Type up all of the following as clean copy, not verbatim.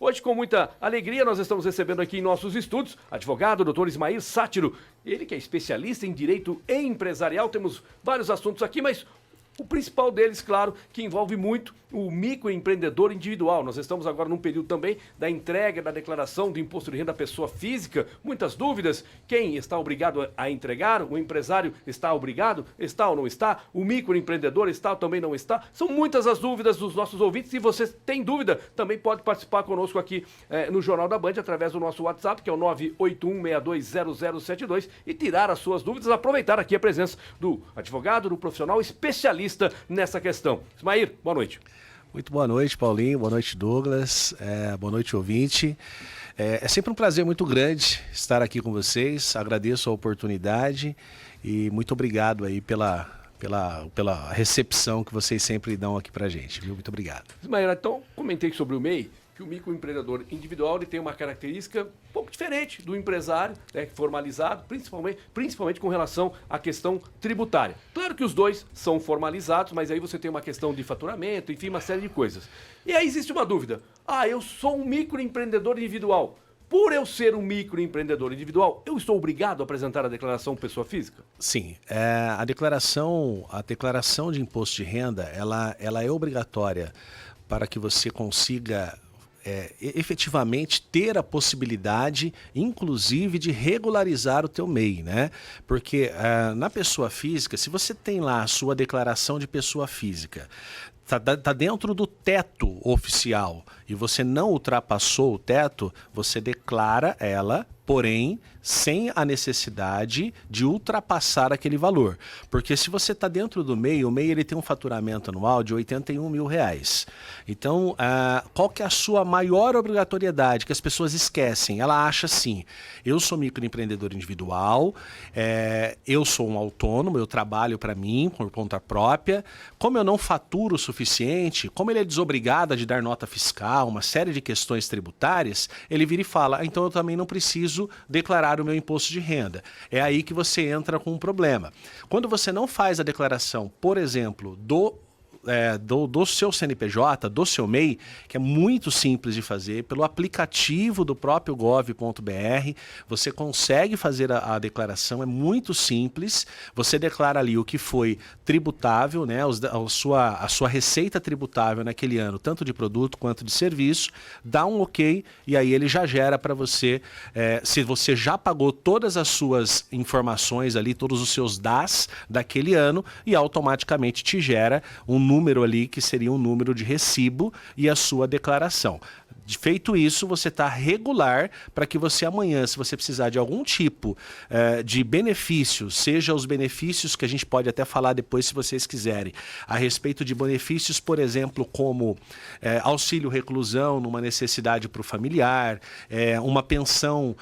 Hoje, com muita alegria, nós estamos recebendo aqui em nossos estúdios advogado, doutor Ismair Sátiro, ele que é especialista em direito empresarial. Temos vários assuntos aqui, mas o principal deles, claro, que envolve muito o microempreendedor individual. Nós estamos agora num período também da entrega da declaração do imposto de renda à pessoa física. Muitas dúvidas. Quem está obrigado a entregar? O empresário está obrigado? Está ou não está? O microempreendedor está ou também não está? São muitas as dúvidas dos nossos ouvintes. Se você tem dúvida, também pode participar conosco aqui no Jornal da Band, através do nosso WhatsApp, que é o 981620072, e tirar as suas dúvidas, aproveitar aqui a presença do advogado, do profissional especialista nessa questão. Ismair, boa noite. Muito boa noite, Paulinho. Boa noite, Douglas. Boa noite, ouvinte. É sempre um prazer muito grande estar aqui com vocês. Agradeço a oportunidade e muito obrigado aí pela recepção que vocês sempre dão aqui pra gente, viu? Muito obrigado. Ismael, então, comentei sobre o MEI, que o microempreendedor individual ele tem uma característica um pouco diferente do empresário, né, formalizado, principalmente com relação à questão tributária. Claro que os dois são formalizados, mas aí você tem uma questão de faturamento, enfim, uma série de coisas. E aí existe uma dúvida. Eu sou um microempreendedor individual. Por eu ser um microempreendedor individual, eu estou obrigado a apresentar a declaração pessoa física? Sim, a declaração de imposto de renda, ela é obrigatória para que você consiga efetivamente ter a possibilidade, inclusive, de regularizar o teu MEI, né? Porque na pessoa física, se você tem lá a sua declaração de pessoa física, tá dentro do teto oficial e você não ultrapassou o teto, você declara ela, porém, sem a necessidade de ultrapassar aquele valor. Porque se você está dentro do MEI, o MEI ele tem um faturamento anual de R$81 mil. Então, qual que é a sua maior obrigatoriedade que as pessoas esquecem? Ela acha assim, eu sou microempreendedor individual, eu sou um autônomo, eu trabalho para mim, por conta própria, como eu não faturo o suficiente, como ele é desobrigado de dar nota fiscal, uma série de questões tributárias, ele vira e fala, então eu também não preciso declarar o meu imposto de renda. É aí que você entra com um problema. Quando você não faz a declaração, por exemplo, do seu CNPJ, do seu MEI, que é muito simples de fazer, pelo aplicativo do próprio gov.br, você consegue fazer a declaração, é muito simples, você declara ali o que foi tributável, né, a sua receita tributável naquele ano, tanto de produto quanto de serviço, dá um ok e aí ele já gera para você, se você já pagou todas as suas informações ali, todos os seus DAS daquele ano e automaticamente te gera um número ali que seria um número de recibo e a sua declaração. Feito isso, você está regular para que você amanhã, se você precisar de algum tipo de benefício, seja os benefícios que a gente pode até falar depois se vocês quiserem, a respeito de benefícios, por exemplo, como auxílio reclusão numa necessidade para o familiar, uma pensão,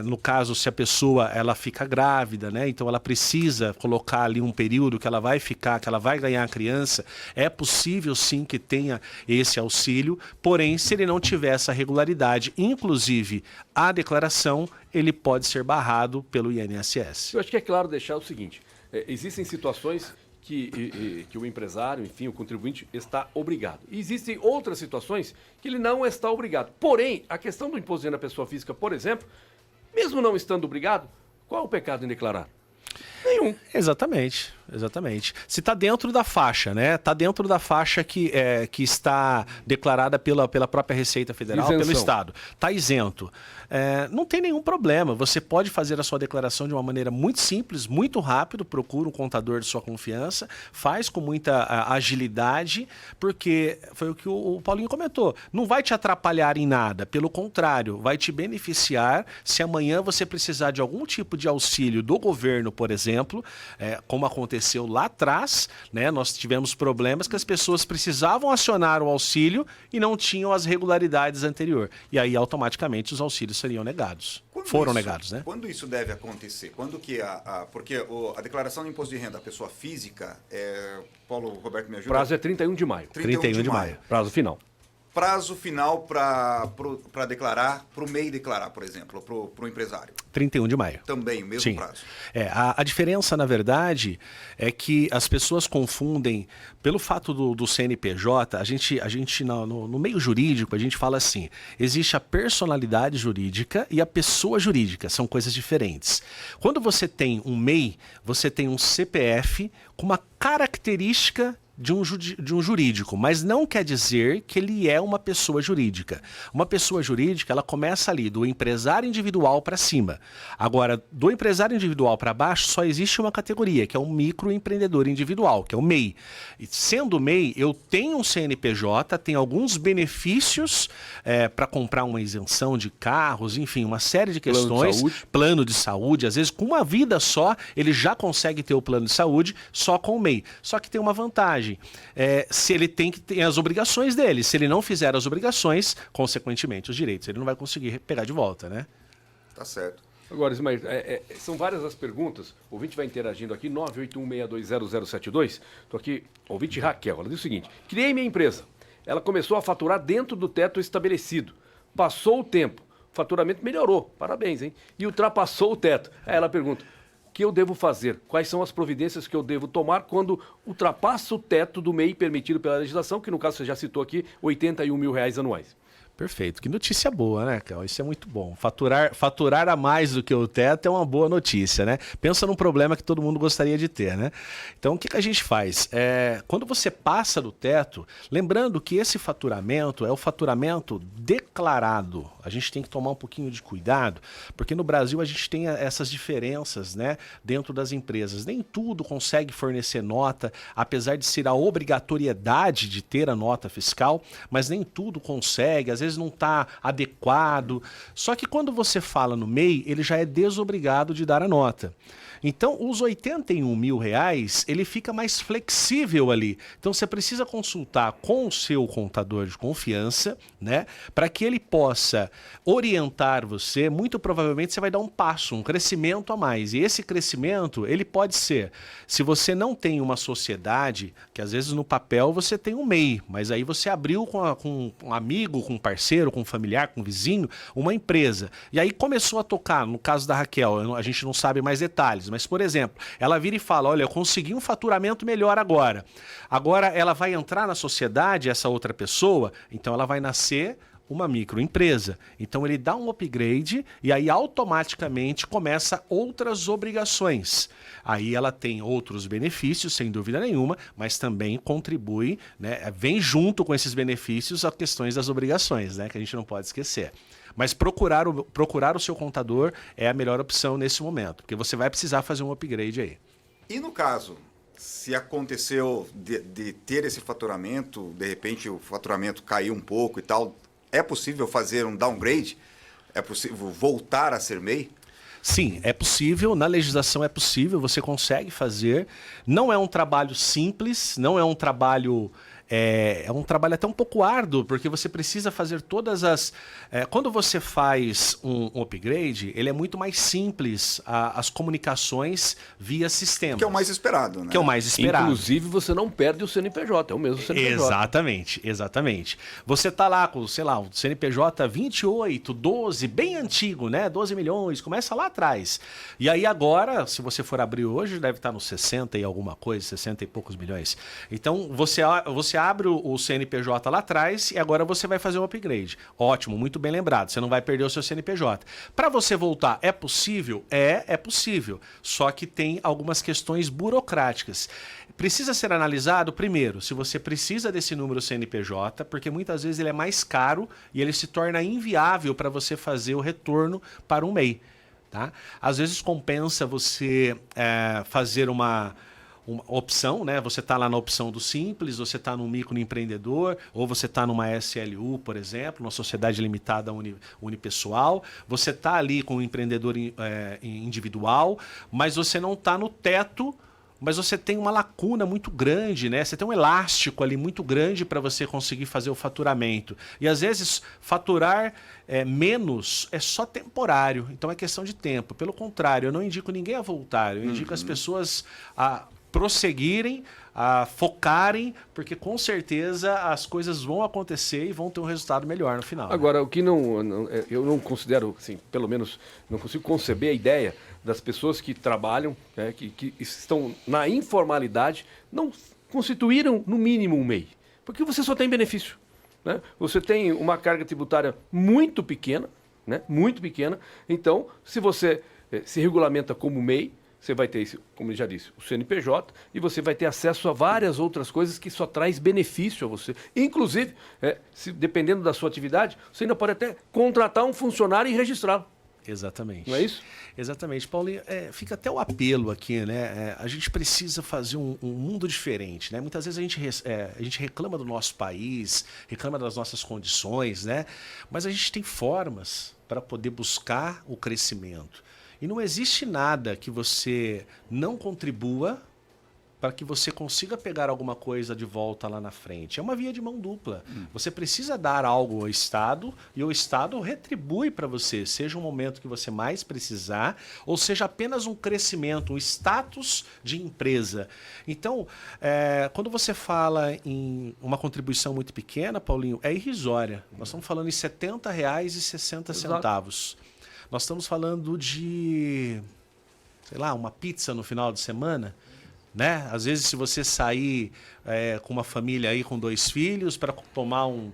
no caso se a pessoa ela fica grávida, né? Então ela precisa colocar ali um período que ela vai ficar, que ela vai ganhar a criança, é possível sim que tenha esse auxílio, porém se ele não tiver essa regularidade, inclusive a declaração, ele pode ser barrado pelo INSS. Eu acho que é claro deixar o seguinte, existem situações que o empresário, enfim, o contribuinte está obrigado. E existem outras situações que ele não está obrigado. Porém, a questão do imposto de renda à pessoa física, por exemplo, mesmo não estando obrigado, qual é o pecado em declarar? Nenhum. Exatamente. Se está dentro da faixa, né? Está dentro da faixa que está declarada pela própria Receita Federal, isenção. Pelo Estado. Está isento. Não tem nenhum problema. Você pode fazer a sua declaração de uma maneira muito simples, muito rápido. Procura um contador de sua confiança. Faz com muita agilidade, porque foi o que o Paulinho comentou. Não vai te atrapalhar em nada. Pelo contrário, vai te beneficiar se amanhã você precisar de algum tipo de auxílio do governo, por exemplo, como aconteceu lá atrás, né? Nós tivemos problemas que as pessoas precisavam acionar o auxílio e não tinham as regularidades anteriores. E aí, automaticamente, os auxílios seriam negados. Foram negados, né? Quando isso deve acontecer? Quando que porque a declaração do imposto de renda da pessoa física, Paulo Roberto me ajuda? O prazo é 31 de maio. 31 de maio. Prazo final. prazo final para declarar, para o MEI declarar, por exemplo, para o empresário? 31 de maio. Também, o mesmo Sim. prazo. A diferença, na verdade, é que as pessoas confundem, pelo fato do CNPJ, a gente no meio jurídico, a gente fala assim, existe a personalidade jurídica e a pessoa jurídica, são coisas diferentes. Quando você tem um MEI, você tem um CPF com uma característica de um jurídico, mas não quer dizer que ele é uma pessoa jurídica. Uma pessoa jurídica, ela começa ali do empresário individual para cima. Agora, do empresário individual para baixo, só existe uma categoria, que é um microempreendedor individual, que é o MEI. E sendo MEI, eu tenho um CNPJ, tenho alguns benefícios para comprar uma isenção de carros, enfim, uma série de questões. Plano de saúde, às vezes com uma vida só, ele já consegue ter o plano de saúde só com o MEI. Só que tem uma vantagem. Se ele tem que ter as obrigações dele. Se ele não fizer as obrigações, consequentemente, os direitos, ele não vai conseguir pegar de volta, né? Tá certo. Agora, Ismael, são várias as perguntas. O ouvinte vai interagindo aqui, 981620072. Estou aqui, ouvinte Raquel, ela diz o seguinte: criei minha empresa. Ela começou a faturar dentro do teto estabelecido. Passou o tempo. O faturamento melhorou. Parabéns, hein? E ultrapassou o teto. Aí ela pergunta: o que eu devo fazer? Quais são as providências que eu devo tomar quando ultrapassa o teto do MEI permitido pela legislação, que no caso você já citou aqui, R$81 mil anuais? Perfeito. Que notícia boa, né, Cal? Isso é muito bom. Faturar a mais do que o teto é uma boa notícia, né? Pensa num problema que todo mundo gostaria de ter, né? Então, o que a gente faz? Quando você passa do teto, lembrando que esse faturamento é o faturamento declarado. A gente tem que tomar um pouquinho de cuidado, porque no Brasil a gente tem essas diferenças, né, dentro das empresas. Nem tudo consegue fornecer nota, apesar de ser a obrigatoriedade de ter a nota fiscal, mas nem tudo consegue, às vezes não está adequado. Só que quando você fala no MEI, ele já é desobrigado de dar a nota. Então, os R$81 mil, ele fica mais flexível ali. Então, você precisa consultar com o seu contador de confiança, né, para que ele possa orientar você. Muito provavelmente você vai dar um passo, um crescimento a mais. E esse crescimento, ele pode ser, se você não tem uma sociedade, que às vezes no papel você tem um MEI, mas aí você abriu com um amigo, com um parceiro, com um familiar, com um vizinho, uma empresa. E aí começou a tocar, no caso da Raquel, a gente não sabe mais detalhes, mas, por exemplo, ela vira e fala: olha, eu consegui um faturamento melhor agora. Agora ela vai entrar na sociedade, essa outra pessoa, então ela vai nascer uma microempresa. Então ele dá um upgrade e aí automaticamente começa outras obrigações. Aí ela tem outros benefícios, sem dúvida nenhuma, mas também contribui, né, vem junto com esses benefícios as questões das obrigações, né, que a gente não pode esquecer. Mas procurar o seu contador é a melhor opção nesse momento, porque você vai precisar fazer um upgrade aí. E no caso, se aconteceu de ter esse faturamento, de repente o faturamento caiu um pouco e tal, é possível fazer um downgrade? É possível voltar a ser MEI? Sim, é possível, na legislação é possível, você consegue fazer. Não é um trabalho simples, não é um trabalho... É um trabalho até um pouco árduo, porque você precisa fazer todas as... quando você faz um upgrade, ele é muito mais simples, as comunicações via sistema. Que é o mais esperado, né? Que é o mais esperado. Inclusive, você não perde o CNPJ, é o mesmo CNPJ. Exatamente. Você tá lá com, sei lá, o CNPJ 28, 12, bem antigo, né? 12 milhões, começa lá atrás. E aí agora, se você for abrir hoje, deve estar nos 60 e alguma coisa, 60 e poucos milhões. Então, você abre o CNPJ lá atrás e agora você vai fazer um upgrade. Ótimo, muito bem lembrado. Você não vai perder o seu CNPJ. Para você voltar, é possível? É possível. Só que tem algumas questões burocráticas. Precisa ser analisado, primeiro, se você precisa desse número CNPJ, porque muitas vezes ele é mais caro e ele se torna inviável para você fazer o retorno para um MEI. Tá? Às vezes compensa você fazer uma opção, né? Você está lá na opção do simples, você está no microempreendedor, ou você está numa SLU, por exemplo, uma sociedade limitada unipessoal, você está ali com um empreendedor individual, mas você não está no teto, mas você tem uma lacuna muito grande, né? Você tem um elástico ali muito grande para você conseguir fazer o faturamento. E às vezes faturar menos é só temporário, então é questão de tempo. Pelo contrário, eu não indico ninguém a voltar, eu indico as pessoas a prosseguirem a focarem, porque com certeza as coisas vão acontecer e vão ter um resultado melhor no final. Agora, o que eu não considero, assim, pelo menos não consigo conceber a ideia das pessoas que trabalham, né, que estão na informalidade, não constituíram no mínimo um MEI. Porque você só tem benefício. Né? Você tem uma carga tributária muito pequena, né? Muito pequena. Então, se você se regulamenta como MEI, você vai ter, como eu já disse, o CNPJ, e você vai ter acesso a várias outras coisas que só traz benefício a você. Inclusive, dependendo da sua atividade, você ainda pode até contratar um funcionário e registrá-lo. Exatamente. Não é isso? Exatamente. Paulinho, fica até o apelo aqui, né? A gente precisa fazer um mundo diferente, né? Muitas vezes a gente reclama do nosso país, reclama das nossas condições, né? Mas a gente tem formas para poder buscar o crescimento. E não existe nada que você não contribua para que você consiga pegar alguma coisa de volta lá na frente. É uma via de mão dupla. Você precisa dar algo ao Estado e o Estado retribui para você, seja um momento que você mais precisar, ou seja apenas um crescimento, um status de empresa. Então, quando você fala em uma contribuição muito pequena, Paulinho, é irrisória. Nós estamos falando em R$ 70,60. Nós estamos falando de, sei lá, uma pizza no final de semana, né? Às vezes, se você sair com uma família aí com 2 filhos para tomar um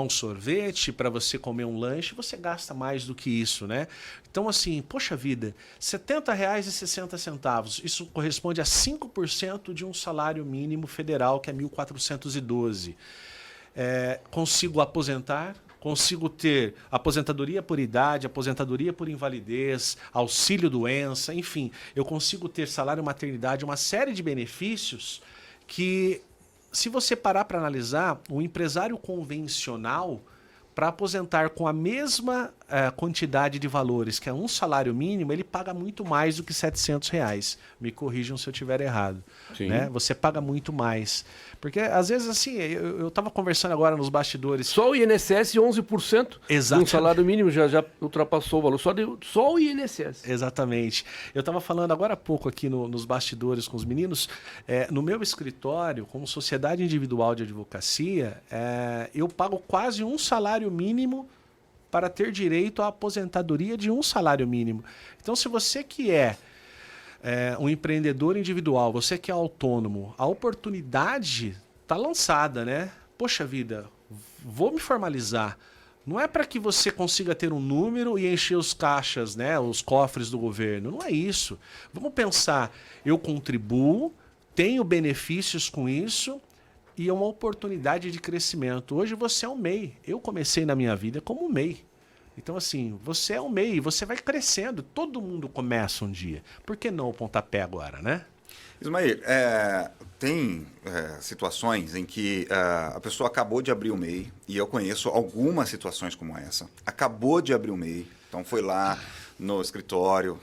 sorvete, para você comer um lanche, você gasta mais do que isso, né? Então, assim, poxa vida, R$ 70,60. Isso corresponde a 5% de um salário mínimo federal, que é 1.412. Consigo aposentar, consigo ter aposentadoria por idade, aposentadoria por invalidez, auxílio doença, enfim, eu consigo ter salário maternidade, uma série de benefícios que, se você parar para analisar, o empresário convencional, para aposentar com a mesma quantidade de valores, que é um salário mínimo, ele paga muito mais do que R$ 700. Me corrijam se eu estiver errado. Né? Você paga muito mais. Porque, às vezes, assim, eu estava conversando agora nos bastidores. Só o INSS, 11% de um salário mínimo já ultrapassou o valor. Só o INSS. Exatamente. Eu estava falando agora há pouco aqui nos bastidores com os meninos. No meu escritório, como sociedade individual de advocacia, eu pago quase um salário mínimo para ter direito à aposentadoria de um salário mínimo. Então, se você que um empreendedor individual, você que é autônomo, a oportunidade está lançada, né? Poxa vida, vou me formalizar. Não é para que você consiga ter um número e encher os caixas, né? Os cofres do governo. Não é isso. Vamos pensar, eu contribuo, tenho benefícios com isso, e é uma oportunidade de crescimento. Hoje você é um MEI. Eu comecei na minha vida como um MEI. Então, assim, você é um MEI, você vai crescendo. Todo mundo começa um dia. Por que não o pontapé agora, né? Ismael, tem situações em que a pessoa acabou de abrir o MEI, e eu conheço algumas situações como essa. Acabou de abrir o MEI, então foi lá no escritório,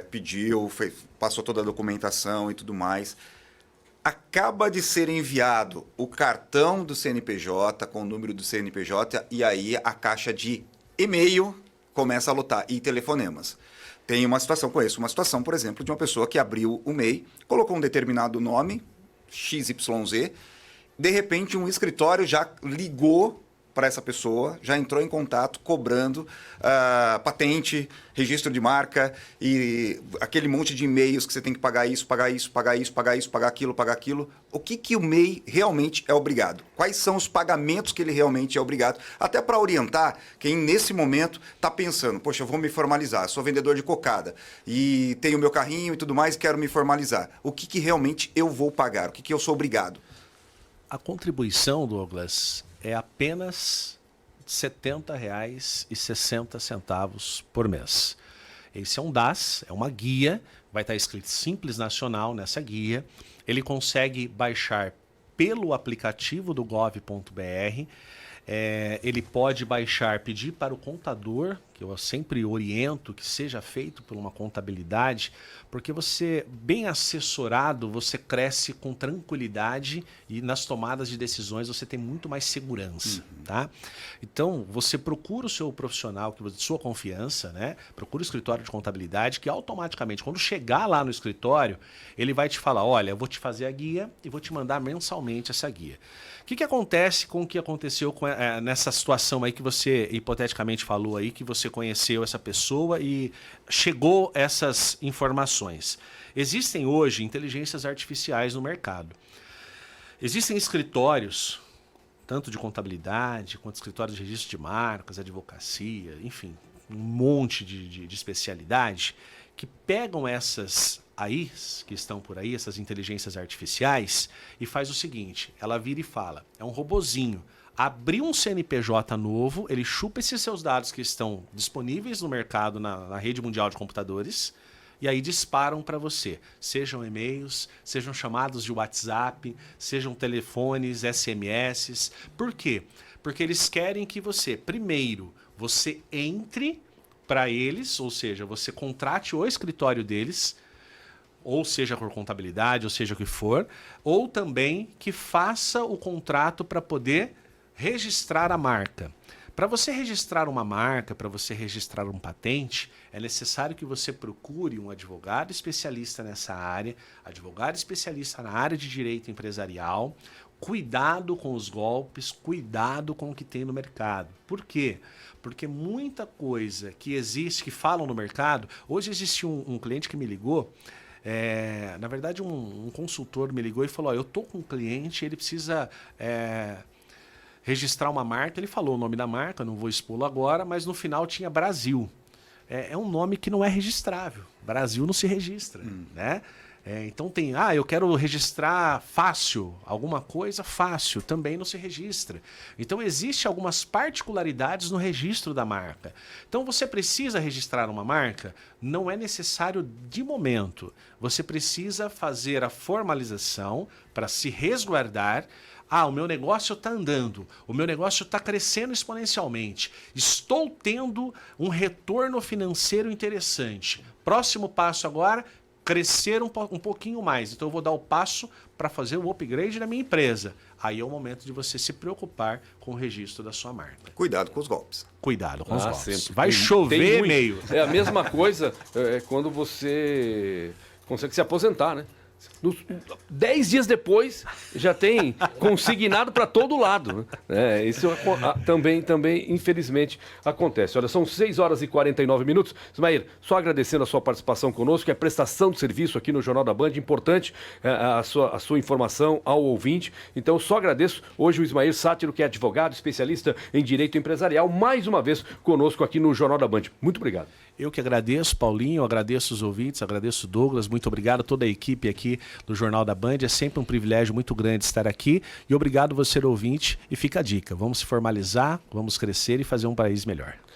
pediu, passou toda a documentação e tudo mais. Acaba de ser enviado o cartão do CNPJ com o número do CNPJ, e aí a caixa de e-mail começa a lotar, e telefonemas. Tem uma situação, conheço uma situação, por exemplo, de uma pessoa que abriu o MEI, colocou um determinado nome, XYZ, de repente um escritório já ligou para essa pessoa, já entrou em contato cobrando patente, registro de marca e aquele monte de e-mails que você tem que pagar isso, pagar isso, pagar isso, pagar isso, pagar aquilo, pagar aquilo. O que o MEI realmente é obrigado? Quais são os pagamentos que ele realmente é obrigado? Até para orientar quem nesse momento está pensando, poxa, eu vou me formalizar, sou vendedor de cocada e tenho meu carrinho e tudo mais, quero me formalizar. O que realmente eu vou pagar? O que eu sou obrigado? A contribuição, Douglas, é apenas R$ 70,60 por mês. Esse é um DAS, é uma guia, vai estar escrito Simples Nacional nessa guia. Ele consegue baixar pelo aplicativo do gov.br. Ele pode baixar, pedir para o contador que eu sempre oriento que seja feito por uma contabilidade, porque você, bem assessorado, você cresce com tranquilidade e nas tomadas de decisões você tem muito mais segurança, tá? Então, você procura o seu profissional de sua confiança, né? Procura o escritório de contabilidade, que automaticamente, quando chegar lá no escritório, ele vai te falar, olha, eu vou te fazer a guia e vou te mandar mensalmente essa guia. O que acontece com o que aconteceu nessa situação aí que você hipoteticamente falou aí, que você conheceu essa pessoa e chegou essas informações? Existem hoje inteligências artificiais no mercado. Existem escritórios, tanto de contabilidade, quanto escritórios de registro de marcas, advocacia, enfim, um monte de especialidade, que pegam essas aí, que estão por aí, essas inteligências artificiais, e faz o seguinte, ela vira e fala, é um robozinho, abriu um CNPJ novo, ele chupa esses seus dados que estão disponíveis no mercado, na rede mundial de computadores, e aí disparam para você, sejam e-mails, sejam chamados de WhatsApp, sejam telefones, SMS. Por quê? Porque eles querem que você, primeiro, você entre para eles, ou seja, você contrate o escritório deles, ou seja por contabilidade, ou seja o que for, ou também que faça o contrato para poder registrar a marca. Para você registrar uma marca, para você registrar um patente, é necessário que você procure um advogado especialista nessa área, advogado especialista na área de direito empresarial. Cuidado com os golpes, cuidado com o que tem no mercado. Por quê? Porque muita coisa que existe, que falam no mercado... Hoje existe um cliente que me ligou, na verdade um consultor me ligou e falou, eu estou com um cliente, ele precisa... registrar uma marca, ele falou o nome da marca, não vou expô-lo agora, mas no final tinha Brasil. É um nome que não é registrável. Brasil não se registra, né? Então tem, eu quero registrar fácil, alguma coisa fácil, também não se registra. Então existe algumas particularidades no registro da marca. Então você precisa registrar uma marca? Não é necessário de momento. Você precisa fazer a formalização para se resguardar. O meu negócio está andando, o meu negócio está crescendo exponencialmente, estou tendo um retorno financeiro interessante. Próximo passo agora, crescer um pouquinho mais. Então eu vou dar o passo para fazer o upgrade da minha empresa. Aí é o momento de você se preocupar com o registro da sua marca. Cuidado com os golpes. Cuidado com os golpes. Sempre. Vai chover e-mail. É a mesma coisa quando você consegue se aposentar, né? 10 dias depois já tem consignado para todo lado, né? Isso também, infelizmente, acontece. Olha, são 6 horas e 49 minutos. Ismael, só agradecendo a sua participação conosco, que é a prestação de serviço aqui no Jornal da Band, importante a sua informação ao ouvinte. Então, só agradeço. Hoje o Ismael Sátiro, que é advogado, especialista em direito empresarial, mais uma vez conosco aqui no Jornal da Band. Muito obrigado. Eu que agradeço, Paulinho, agradeço os ouvintes, agradeço o Douglas, muito obrigado a toda a equipe aqui do Jornal da Band, é sempre um privilégio muito grande estar aqui e obrigado você ouvinte e fica a dica, vamos se formalizar, vamos crescer e fazer um país melhor.